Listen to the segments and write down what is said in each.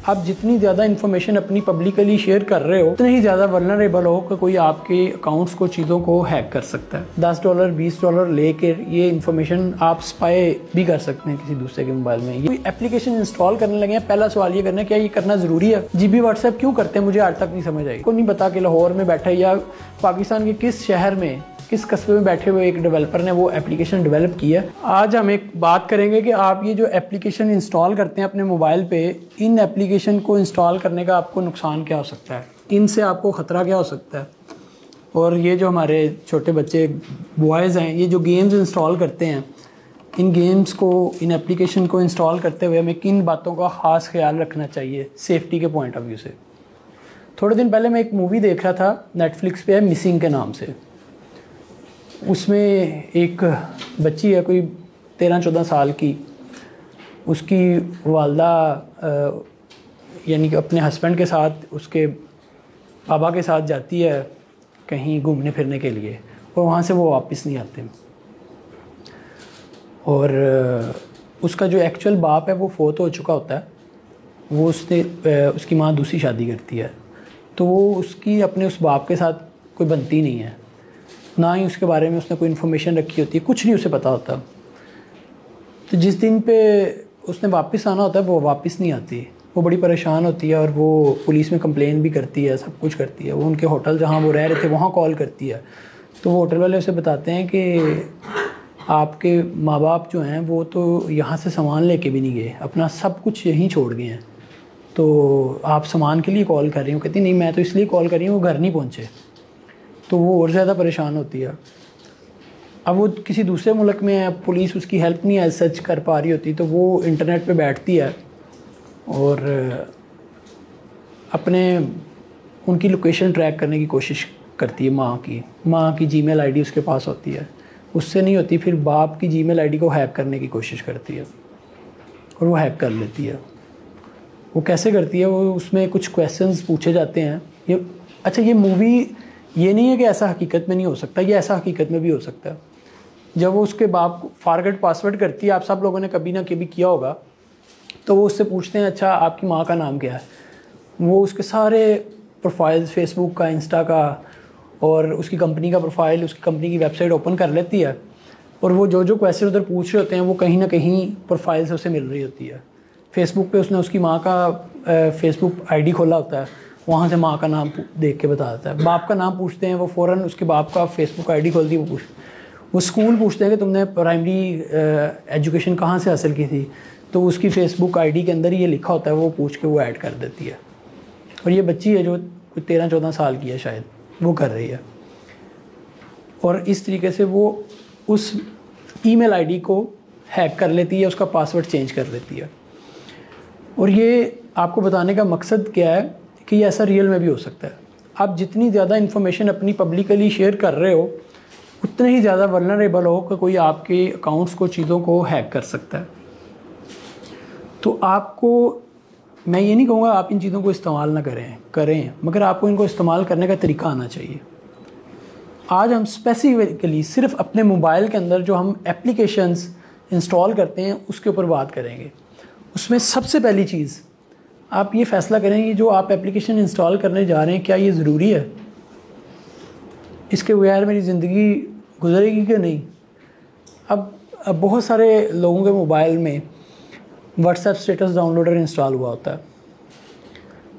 आप जितनी ज़्यादा इन्फॉर्मेशन अपनी पब्लिकली शेयर कर रहे हो उतने ही ज़्यादा वल्नरेबल हो कि कोई आपके अकाउंट्स को, चीज़ों को हैक कर सकता है। $10 $20 लेकर ये इन्फॉर्मेशन आप स्पाई भी कर सकते हैं किसी दूसरे के मोबाइल में। ये एप्लीकेशन इंस्टॉल करने लगे हैं, पहला सवाल ये करना है क्या ये करना ज़रूरी है। जीबी व्हाट्सएप क्यों करते हैं मुझे आज तक नहीं समझ आई। को नहीं पता कि लाहौर में बैठा या पाकिस्तान के किस शहर में, किस कस्बे में बैठे हुए एक डेवलपर ने वो एप्लीकेशन डेवलप की है। आज हम एक बात करेंगे कि आप ये जो एप्लीकेशन इंस्टॉल करते हैं अपने मोबाइल पे, इन एप्लीकेशन को इंस्टॉल करने का आपको नुकसान क्या हो सकता है, इनसे आपको ख़तरा क्या हो सकता है। और ये जो हमारे छोटे बच्चे बॉयज़ हैं, ये जो गेम्स इंस्टॉल करते हैं, इन गेम्स को, इन एप्लीकेशन को इंस्टॉल करते हुए हमें किन बातों का ख़ास ख्याल रखना चाहिए सेफ्टी के पॉइंट ऑफ व्यू से। थोड़े दिन पहले मैं एक मूवी देख रहा था, नेटफ्लिक्स पे है, मिसिंग के नाम से। उसमें एक बच्ची है कोई 13-14 साल की, उसकी वालदा यानी कि अपने हस्बैंड के साथ उसके पापा के साथ जाती है कहीं घूमने फिरने के लिए और वहाँ से वो वापस नहीं आते। और उसका जो एक्चुअल बाप है वो फोत हो चुका होता है, वो उसकी माँ दूसरी शादी करती है, तो वो उसकी अपने उस बाप के साथ कोई बनती नहीं है, ना ही उसके बारे में उसने कोई इन्फॉर्मेशन रखी होती है, कुछ नहीं उसे पता होता। तो जिस दिन पे उसने वापस आना होता है वो वापस नहीं आती, वो बड़ी परेशान होती है और वो पुलिस में कंप्लेन भी करती है, सब कुछ करती है। वो उनके होटल जहाँ वो रह रहे थे वहाँ कॉल करती है, तो वो होटल वाले उसे बताते हैं कि आपके माँ बाप जो हैं वो तो यहाँ से सामान लेके भी नहीं गए, अपना सब कुछ यहीं छोड़ गए हैं, तो आप सामान के लिए कॉल कर रही हो। कहती नहीं, मैं तो इसलिए कॉल कर रही हूँ, वो घर नहीं पहुँचे। तो वो और ज़्यादा परेशान होती है। अब वो किसी दूसरे मुल्क में है, पुलिस उसकी हेल्प नहीं एज सच कर पा रही होती, तो वो इंटरनेट पे बैठती है और अपने उनकी लोकेशन ट्रैक करने की कोशिश करती है। माँ की जीमेल आईडी उसके पास होती है, उससे नहीं होती, फिर बाप की जीमेल आईडी को हैक करने की कोशिश करती है और वो हैक कर लेती है। वो कैसे करती है, वो उसमें कुछ क्वेश्चंस पूछे जाते हैं। ये मूवी ये नहीं है कि ऐसा हकीकत में नहीं हो सकता, ये ऐसा हकीकत में भी हो सकता है। जब वो उसके बाप को फॉरगेट पासवर्ड करती है, आप सब लोगों ने कभी ना कभी किया होगा, तो वो उससे पूछते हैं अच्छा आपकी माँ का नाम क्या है। वो उसके सारे प्रोफाइल्स, फेसबुक का, इंस्टा का और उसकी कंपनी का प्रोफाइल, उसकी कंपनी की वेबसाइट ओपन कर लेती है और वो जो क्वेश्चन उधर पूछ रहे होते हैं वो कहीं ना कहीं प्रोफाइल से उसे मिल रही होती है। फेसबुक पे उसने उसकी माँ का फेसबुक आईडी खोला होता है, वहाँ से माँ का नाम देख के बता देता है। बाप का नाम पूछते हैं, वो फ़ौरन उसके बाप का फेसबुक आईडी खोलती है। वो स्कूल पूछते हैं कि तुमने प्राइमरी एजुकेशन कहाँ से हासिल की थी, तो उसकी फेसबुक आईडी के अंदर ये लिखा होता है, वो पूछ के वो ऐड कर देती है। और ये बच्ची है जो 13-14 साल की है शायद, वो कर रही है। और इस तरीके से वो उस ईमेल आईडी को हैक कर लेती है, उसका पासवर्ड चेंज कर लेती है। और ये आपको बताने का मकसद क्या है कि ये ऐसा रियल में भी हो सकता है। आप जितनी ज़्यादा इन्फॉर्मेशन अपनी पब्लिकली शेयर कर रहे हो उतने ही ज़्यादा वल्नरेबल हो कि कोई आपके अकाउंट्स को, चीज़ों को हैक कर सकता है। तो आपको, मैं ये नहीं कहूँगा आप इन चीज़ों को इस्तेमाल ना करें, मगर आपको इनको इस्तेमाल करने का तरीका आना चाहिए। आज हम स्पेसिफिकली सिर्फ अपने मोबाइल के अंदर जो हम एप्लीकेशंस इंस्टॉल करते हैं उसके ऊपर बात करेंगे। उसमें सबसे पहली चीज़ आप ये फ़ैसला करें कि जो आप एप्लीकेशन इंस्टॉल करने जा रहे हैं क्या ये ज़रूरी है, इसके बगैर मेरी ज़िंदगी गुजरेगी कि नहीं। अब बहुत सारे लोगों के मोबाइल में व्हाट्सएप स्टेटस डाउनलोडर इंस्टॉल हुआ होता है,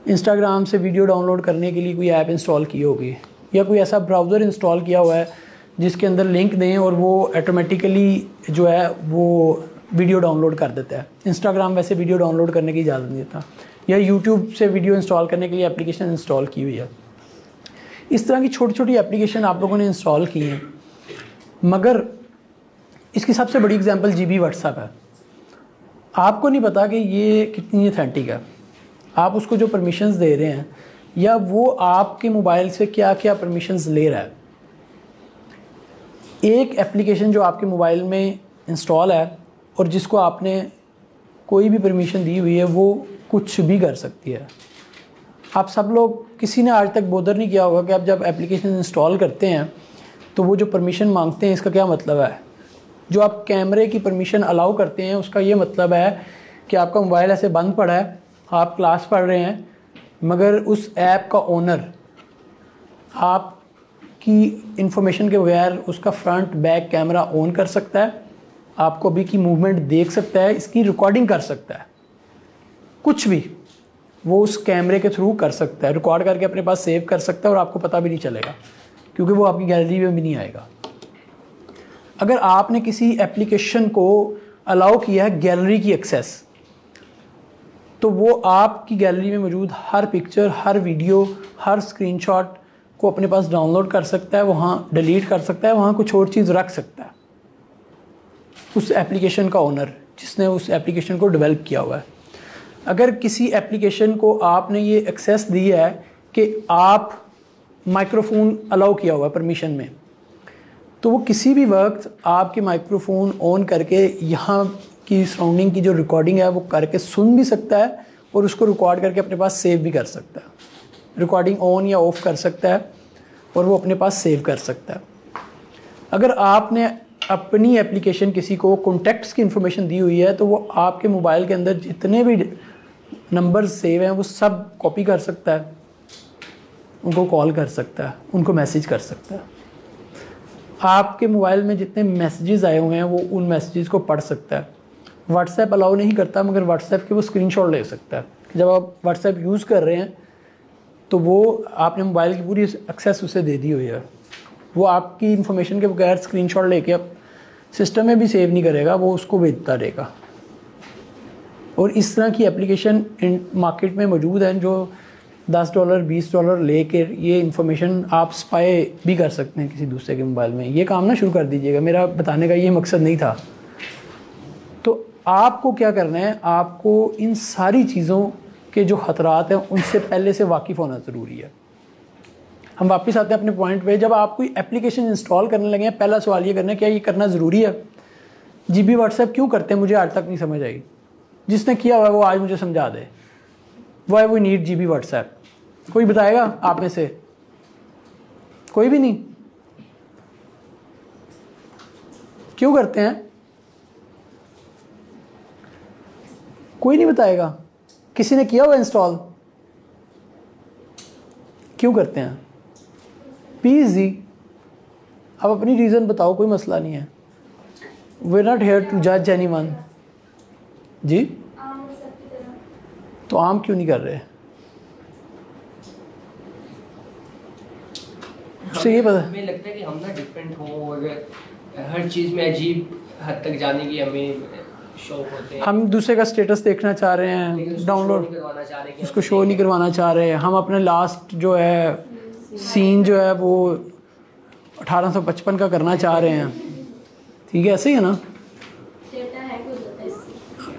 इंस्टाग्राम से वीडियो डाउनलोड करने के लिए कोई ऐप इंस्टॉल की होगी, या कोई ऐसा ब्राउज़र इंस्टॉल किया हुआ है जिसके अंदर लिंक दें और वो ऑटोमेटिकली जो है वो वीडियो डाउनलोड कर देता है। इंस्टाग्राम वैसे वीडियो डाउनलोड करने की इजाज़त नहीं देता, या यूट्यूब से वीडियो इंस्टॉल करने के लिए एप्लीकेशन इंस्टॉल की हुई है। इस तरह की छोटी छोटी एप्लीकेशन आप लोगों ने इंस्टॉल की हैं, मगर इसकी सबसे बड़ी एग्जांपल जीबी व्हाट्सएप है। आपको नहीं पता कि ये कितनी ऑथेंटिक है, आप उसको जो परमिशंस दे रहे हैं या वो आपके मोबाइल से क्या क्या परमिशंस ले रहा है। एक एप्लीकेशन जो आपके मोबाइल में इंस्टॉल है और जिसको आपने कोई भी परमिशन दी हुई है वो कुछ भी कर सकती है। आप सब लोग, किसी ने आज तक बोदर नहीं किया होगा कि आप जब एप्लीकेशन इंस्टॉल करते हैं तो वो जो परमिशन मांगते हैं इसका क्या मतलब है। जो आप कैमरे की परमिशन अलाउ करते हैं उसका ये मतलब है कि आपका मोबाइल ऐसे बंद पड़ा है आप क्लास पढ़ रहे हैं मगर उस ऐप का ओनर आपकी इंफॉर्मेशन के बगैर उसका फ्रंट बैक कैमरा ऑन कर सकता है, आपको अभी की मूवमेंट देख सकता है, इसकी रिकॉर्डिंग कर सकता है, कुछ भी वो उस कैमरे के थ्रू कर सकता है, रिकॉर्ड करके अपने पास सेव कर सकता है और आपको पता भी नहीं चलेगा क्योंकि वो आपकी गैलरी में भी नहीं आएगा। अगर आपने किसी एप्लीकेशन को अलाउ किया है गैलरी की एक्सेस, तो वो आपकी गैलरी में मौजूद हर पिक्चर, हर वीडियो, हर स्क्रीनशॉट को अपने पास डाउनलोड कर सकता है, वहाँ डिलीट कर सकता है, वहाँ कुछ और चीज़ रख सकता है उस एप्लीकेशन का ओनर जिसने उस एप्लीकेशन को डेवलप किया हुआ है। अगर किसी एप्लीकेशन को आपने ये एक्सेस दी है कि आप माइक्रोफोन अलाउ किया हुआ है परमिशन में, तो वो किसी भी वक्त आपके माइक्रोफोन ऑन करके यहाँ की सराउंडिंग की जो रिकॉर्डिंग है वो करके सुन भी सकता है और उसको रिकॉर्ड करके अपने पास सेव भी कर सकता है। रिकॉर्डिंग ऑन या ऑफ कर सकता है और वो अपने पास सेव कर सकता है। अगर आपने अपनी एप्लीकेशन किसी को कॉन्टैक्ट्स की इन्फॉर्मेशन दी हुई है तो वो आपके मोबाइल के अंदर जितने भी नंबर सेव हैं वो सब कॉपी कर सकता है, उनको कॉल कर सकता है, उनको मैसेज कर सकता है। आपके मोबाइल में जितने मैसेजेस आए हुए हैं वो उन मैसेजेस को पढ़ सकता है। व्हाट्सएप अलाउ नहीं करता मगर व्हाट्सएप के वो स्क्रीनशॉट ले सकता है। जब आप व्हाट्सएप यूज़ कर रहे हैं तो वो आपने मोबाइल की पूरी एक्सेस उसे दे दी हुई है, वो आपकी इन्फॉर्मेशन के बगैर स्क्रीनशॉट लेके अब सिस्टम में भी सेव नहीं करेगा, वो उसको भेजता रहेगा। और इस तरह की एप्लीकेशन मार्केट में मौजूद हैं जो $10 $20 लेके ये इन्फॉर्मेशन आप स्पाई भी कर सकते हैं किसी दूसरे के मोबाइल में। ये काम ना शुरू कर दीजिएगा, मेरा बताने का ये मकसद नहीं था। तो आपको क्या करना है, आपको इन सारी चीज़ों के जो ख़तरात हैं उनसे पहले से वाकिफ़ होना ज़रूरी है। हम वापस आते हैं अपने पॉइंट पे। जब आप कोई एप्लीकेशन इंस्टॉल करने लगे हैं, पहला सवाल ये करना है क्या ये करना ज़रूरी है। जीबी व्हाट्सएप क्यों करते हैं मुझे आज तक नहीं समझ आई। जिसने किया हुआ है वो आज मुझे समझा दे। Why we need GB WhatsApp, कोई बताएगा आप में से? कोई भी नहीं। क्यों करते हैं? कोई नहीं बताएगा। किसी ने किया हुआ इंस्टॉल? क्यों करते हैं? प्लीज जी आप अपनी रीज़न बताओ, कोई मसला नहीं है। We are not here to जज एनीवन। जी तो आम क्यों नहीं कर रहे? उससे ये पता हमें लगता है कि हम ना डिफरेंट हो और हर चीज़ में अजीब हद तक जाने की हमें शौक होते हैं। हम दूसरे का स्टेटस देखना चाह रहे हैं, डाउनलोड उसको शो नहीं करवाना चाह रहे हैं। हम अपने लास्ट जो है सीन जो है वो 1855 का करना चाह रहे हैं। ठीक है, ऐसे ही है ना।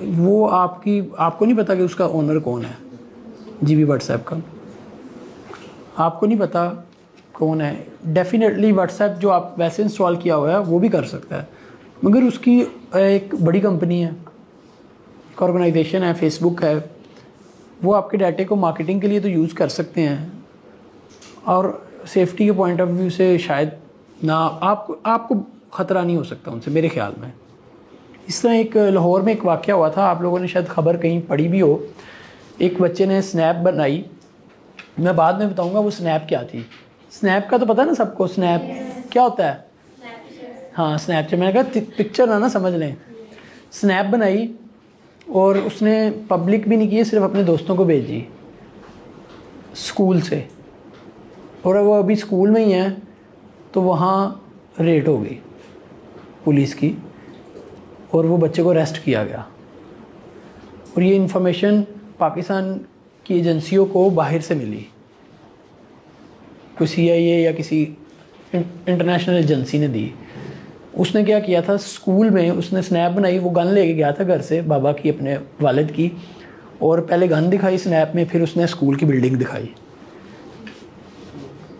वो आपको नहीं पता कि उसका ओनर कौन है जीबी व्हाट्सएप का, आपको नहीं पता कौन है। डेफिनेटली व्हाट्सएप जो आप वैसे इंस्टॉल किया हुआ है वो भी कर सकता है, मगर उसकी एक बड़ी कंपनी है, एक ऑर्गेनाइजेशन है, फेसबुक है, वो आपके डाटे को मार्केटिंग के लिए तो यूज़ कर सकते हैं और सेफ्टी के पॉइंट ऑफ व्यू से शायद ना आपको ख़तरा नहीं हो सकता उनसे मेरे ख्याल में। इस तरह एक लाहौर में एक वाक़या हुआ था, आप लोगों ने शायद ख़बर कहीं पढ़ी भी हो। एक बच्चे ने स्नैप बनाई, मैं बाद में बताऊंगा वो स्नैप क्या थी। स्नैप का तो पता है ना सबको, स्नैप क्या होता है? हाँ स्नैपचैट, मैंने कहा पिक्चर ना समझ लें। स्नैप बनाई और उसने पब्लिक भी नहीं की, सिर्फ अपने दोस्तों को भेजी स्कूल से, और वो अभी स्कूल में ही है तो वहाँ रेड हो गई पुलिस की और वो बच्चे को अरेस्ट किया गया। और ये इन्फॉर्मेशन पाकिस्तान की एजेंसियों को बाहर से मिली, कोई CIA या किसी इंटरनेशनल एजेंसी ने दी। उसने क्या किया था, स्कूल में उसने स्नैप बनाई, वो गन लेके गया था घर से बाबा की, अपने वालिद की, और पहले गन दिखाई स्नैप में, फिर उसने स्कूल की बिल्डिंग दिखाई।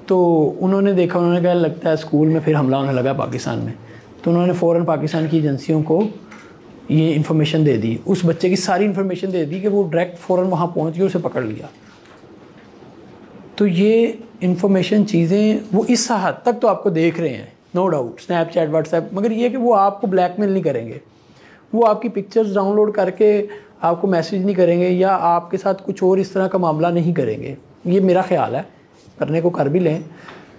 तो उन्होंने देखा, उन्होंने कहा लगता है स्कूल में फिर हमला होने लगा पाकिस्तान में, तो उन्होंने फ़ौरन पाकिस्तान की एजेंसियों को ये इन्फॉर्मेशन दे दी, उस बच्चे की सारी इन्फॉर्मेशन दे दी कि वो डायरेक्ट फ़ौरन वहाँ पहुँच गए, उसे पकड़ लिया। तो ये इन्फॉर्मेशन चीज़ें वो इस हद तक तो आपको देख रहे हैं, नो डाउट, स्नैपचैट व्हाट्सएप, मगर ये कि वो आपको ब्लैकमेल नहीं करेंगे। वो आपकी पिक्चर्स डाउनलोड करके आपको मैसेज नहीं करेंगे या आपके साथ कुछ और इस तरह का मामला नहीं करेंगे। ये मेरा ख्याल है, करने को कर भी लें,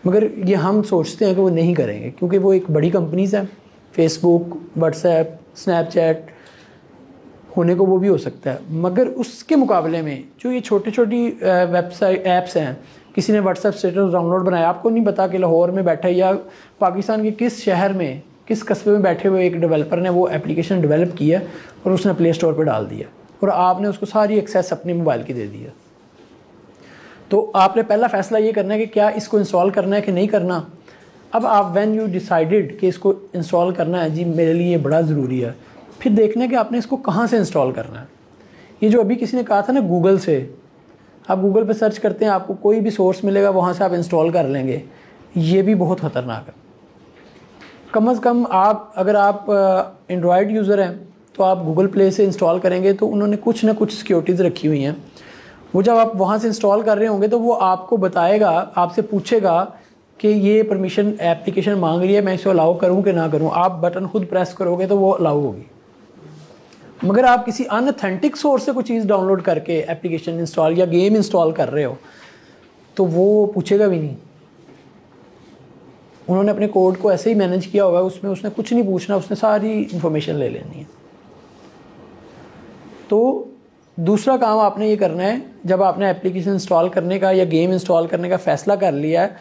मगर ये हम सोचते हैं कि वो नहीं करेंगे क्योंकि वो एक बड़ी कंपनीज़ हैं। फेसबुक, व्हाट्सएप, स्नैपचैट होने को वो भी हो सकता है, मगर उसके मुकाबले में जो ये छोटी छोटी वेबसाइट ऐप्स हैं, किसी ने व्हाट्सएप स्टेटस डाउनलोड बनाया, आपको नहीं पता कि लाहौर में बैठा या पाकिस्तान के किस शहर में, किस कस्बे में बैठे हुए एक डेवलपर ने वो एप्लीकेशन डेवलप किया और उसने प्ले स्टोर पर डाल दिया और आपने उसको सारी एक्सेस अपने मोबाइल की दे दी है। तो आपने पहला फ़ैसला ये करना है कि क्या इसको इंस्टॉल करना है कि नहीं करना। अब आप व्हेन यू डिसाइडेड कि इसको इंस्टॉल करना है, जी मेरे लिए ये बड़ा ज़रूरी है, फिर देखना कि आपने इसको कहाँ से इंस्टॉल करना है। ये जो अभी किसी ने कहा था ना गूगल से, आप गूगल पे सर्च करते हैं, आपको कोई भी सोर्स मिलेगा, वहाँ से आप इंस्टॉल कर लेंगे, ये भी बहुत ख़तरनाक है। कम अज़ कम अगर आप एंड्रॉयड यूज़र हैं तो आप गूगल प्ले से इंस्टॉल करेंगे तो उन्होंने कुछ ना कुछ सिक्योरिटीज़ रखी हुई हैं। वो जब आप वहाँ से इंस्टॉल कर रहे होंगे तो वो आपको बताएगा, आपसे पूछेगा कि ये परमिशन एप्लीकेशन मांग रही है, मैं इसे अलाउ करूँ कि ना करूँ। आप बटन खुद प्रेस करोगे तो वो अलाउ होगी। मगर आप किसी अनऑथेंटिक सोर्स से कोई चीज़ डाउनलोड करके एप्लीकेशन इंस्टॉल या गेम इंस्टॉल कर रहे हो तो वो पूछेगा भी नहीं। उन्होंने अपने कोड को ऐसे ही मैनेज किया होगा, उसमें उसने कुछ नहीं पूछना, उसने सारी इंफॉर्मेशन ले लेनी है। तो दूसरा काम आपने ये करना है, जब आपने एप्लीकेशन इंस्टॉल करने का या गेम इंस्टॉल करने का फ़ैसला कर लिया है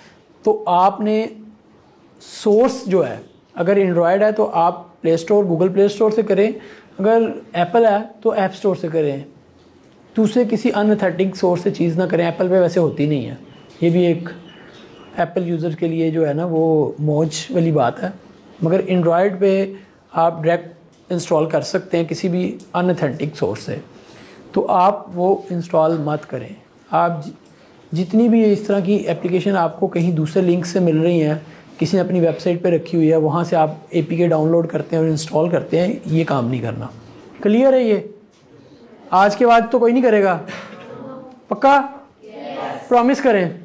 तो आपने सोर्स जो है, अगर एंड्रॉयड है तो आप play store, Google play store से करें, अगर एप्पल है तो ऐप स्टोर से करें। दूसरे किसी अनऑथेंटिक सोर्स से चीज़ ना करें। एप्पल पे वैसे होती नहीं है, ये भी एक एप्पल यूज़र के लिए जो है ना वो मौज वाली बात है। मगर एंड्रॉयड पे आप डायरेक्ट इंस्टॉल कर सकते हैं किसी भी अनऑथेंटिक सोर्स से, तो आप वो इंस्टॉल मत करें। आप जितनी भी इस तरह की एप्लीकेशन आपको कहीं दूसरे लिंक से मिल रही हैं, किसी ने अपनी वेबसाइट पे रखी हुई है, वहाँ से आप APK डाउनलोड करते हैं और इंस्टॉल करते हैं, ये काम नहीं करना। क्लियर है ये? आज के बाद तो कोई नहीं करेगा? पक्का? प्रॉमिस करें?